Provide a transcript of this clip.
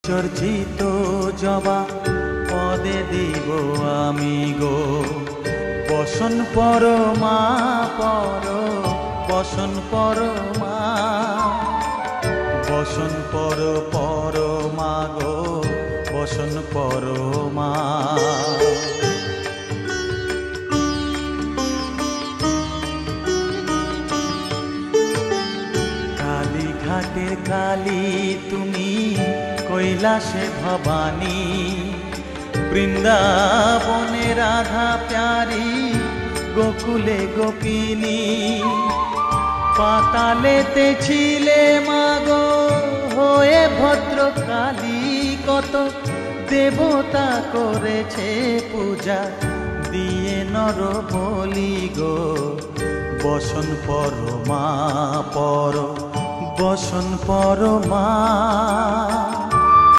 চর্চিত জবা পদে দিব আমি গো বসন পরমা পর বসন পরমা বসন পরমা গো বসন পরমা। কালীঘাটের কালী তুমি কৈলাসে ভবানী বৃন্দাবনে রাধা প্যারি গোকুলে গোপিনী পাতালেতে ছিলে মাগো হয়ে ভদ্রকালী কত দেবতা করেছে পূজা দিয়ে নর বলি গো বসন পরমা পর বসন পরমা।